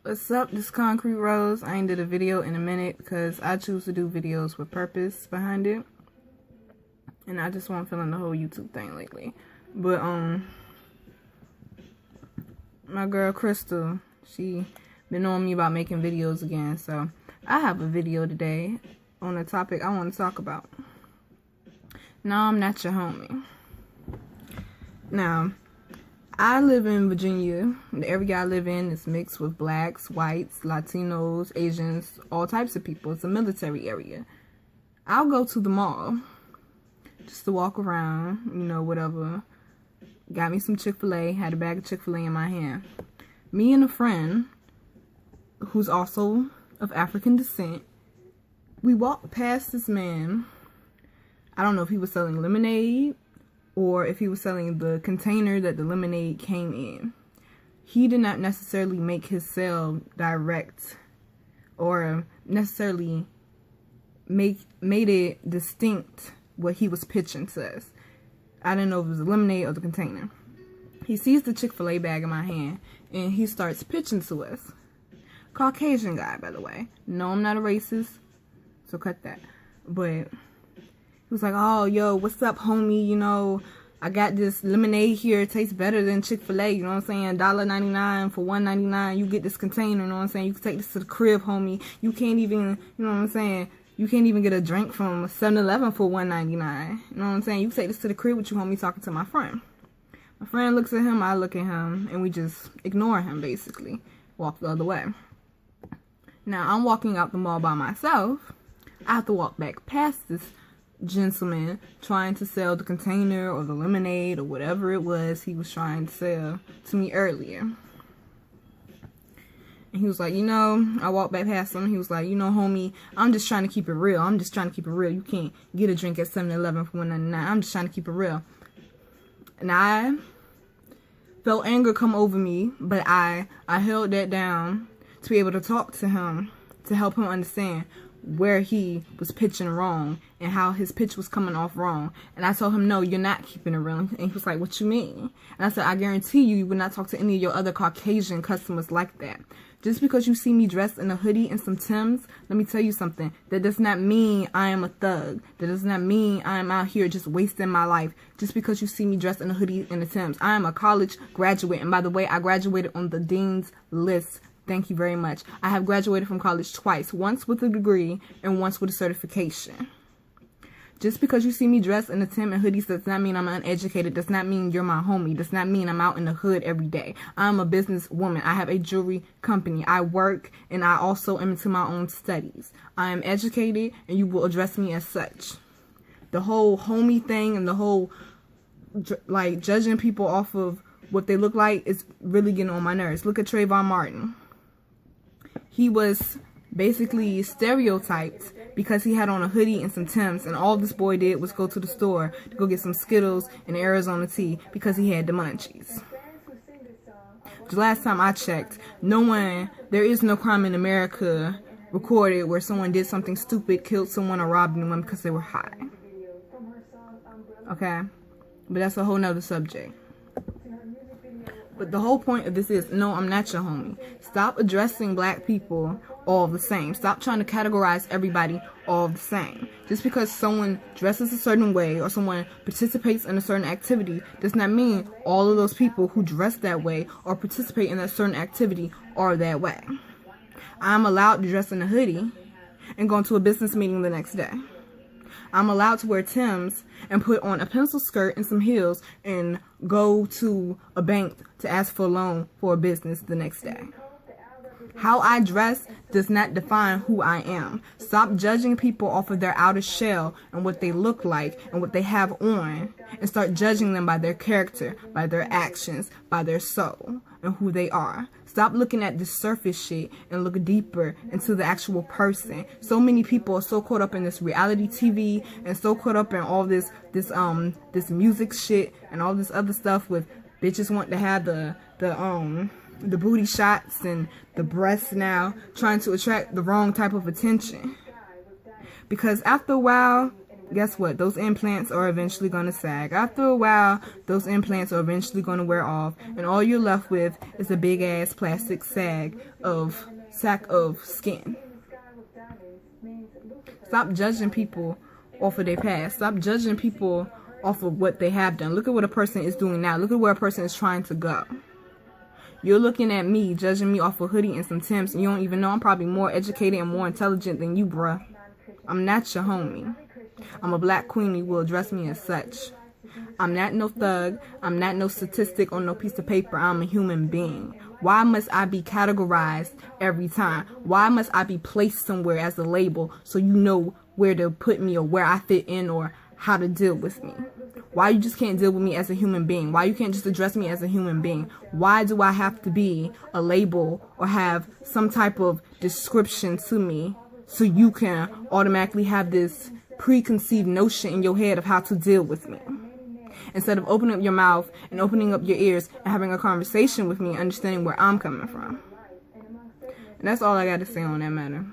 What's up, this Concrete Rose. I ain't did a video in a minute because I choose to do videos with purpose behind it. And I just wasn't feeling the whole YouTube thing lately. But, my girl Crystal, she been on me about making videos again. So, I have a video today on a topic I want to talk about. No, I'm not your homie. Now, I live in Virginia. The area I live in is mixed with blacks, whites, Latinos, Asians, all types of people. It's a military area. I'll go to the mall just to walk around, you know, whatever. Got me some Chick-fil-A, had a bag of Chick-fil-A in my hand. Me and a friend, who's also of African descent, we walked past this man. I don't know if he was selling lemonade or if he was selling the container that the lemonade came in. He did not necessarily make his sale direct or necessarily made it distinct what he was pitching to us. I didn't know if it was the lemonade or the container. He sees the Chick-fil-A bag in my hand and he starts pitching to us. Caucasian guy, by the way. No, I'm not a racist, so cut that. But he was like, oh, yo, what's up, homie? You know, I got this lemonade here. It tastes better than Chick-fil-A. You know what I'm saying? $1.99 for $1.99. You get this container. You know what I'm saying? You can take this to the crib, homie. You can't even, you know what I'm saying? You can't even get a drink from 7-Eleven for $1.99. You know what I'm saying? You can take this to the crib with you, homie, talking to my friend. My friend looks at him. I look at him. And we just ignore him, basically. Walk the other way. Now, I'm walking out the mall by myself. I have to walk back past this gentleman trying to sell the container or the lemonade or whatever it was he was trying to sell to me earlier. And he was like, you know, I walked back past him. He was like, you know, homie, I'm just trying to keep it real. I'm just trying to keep it real. You can't get a drink at 7-Eleven for $1.99. I'm just trying to keep it real. And I felt anger come over me, but I held that down to be able to talk to him, to help him understand where he was pitching wrong and how his pitch was coming off wrong. And I told him, no, you're not keeping it real. And he was like, what you mean? And I said, I guarantee you would not talk to any of your other Caucasian customers like that. Just because you see me dressed in a hoodie and some Timbs, let me tell you something. That does not mean I am a thug. That does not mean I am out here just wasting my life. Just because you see me dressed in a hoodie and a Timbs. I am a college graduate. And by the way, I graduated on the dean's list. Thank you very much. I have graduated from college twice. Once with a degree and once with a certification. Just because you see me dressed in a Tim and hoodies does not mean I'm uneducated. Does not mean you're my homie. Does not mean I'm out in the hood every day. I'm a businesswoman. I have a jewelry company. I work and I also am into my own studies. I am educated and you will address me as such. The whole homie thing and the whole like judging people off of what they look like is really getting on my nerves. Look at Trayvon Martin. He was basically stereotyped because he had on a hoodie and some Timbs, and all this boy did was go to the store to go get some Skittles and Arizona tea because he had the munchies. The last time I checked, there is no crime in America recorded where someone did something stupid, killed someone, or robbed anyone because they were high. Okay? But that's a whole nother subject. But the whole point of this is, no, I'm not your homie. Stop addressing black people all the same. Stop trying to categorize everybody all the same. Just because someone dresses a certain way or someone participates in a certain activity does not mean all of those people who dress that way or participate in that certain activity are that way. I'm allowed to dress in a hoodie and go into a business meeting the next day. I'm allowed to wear Timbs and put on a pencil skirt and some heels and go to a bank to ask for a loan for a business the next day. How I dress does not define who I am. Stop judging people off of their outer shell and what they look like and what they have on, and start judging them by their character, by their actions, by their soul, and who they are. Stop looking at this surface shit and look deeper into the actual person. So many people are so caught up in this reality TV and so caught up in all this music shit and all this other stuff with bitches want to have the booty shots and the breasts now, trying to attract the wrong type of attention. Because after a while, guess what? Those implants are eventually going to sag. After a while, those implants are eventually going to wear off, and all you're left with is a big ass plastic sack of skin. Stop judging people off of their past. Stop judging people off of what they have done. Look at what a person is doing now. Look at where a person is trying to go. You're looking at me, judging me off a hoodie and some Timbs, and you don't even know I'm probably more educated and more intelligent than you, bruh. I'm not your homie. I'm a black queen. You will address me as such. I'm not no thug. I'm not no statistic on no piece of paper. I'm a human being. Why must I be categorized every time? Why must I be placed somewhere as a label so you know where to put me or where I fit in or how to deal with me? Why you just can't deal with me as a human being? Why you can't just address me as a human being? Why do I have to be a label or have some type of description to me so you can automatically have this preconceived notion in your head of how to deal with me? Instead of opening up your mouth and opening up your ears and having a conversation with me, understanding where I'm coming from. And that's all I got to say on that matter.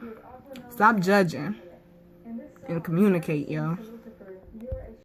Stop judging and communicate, yo.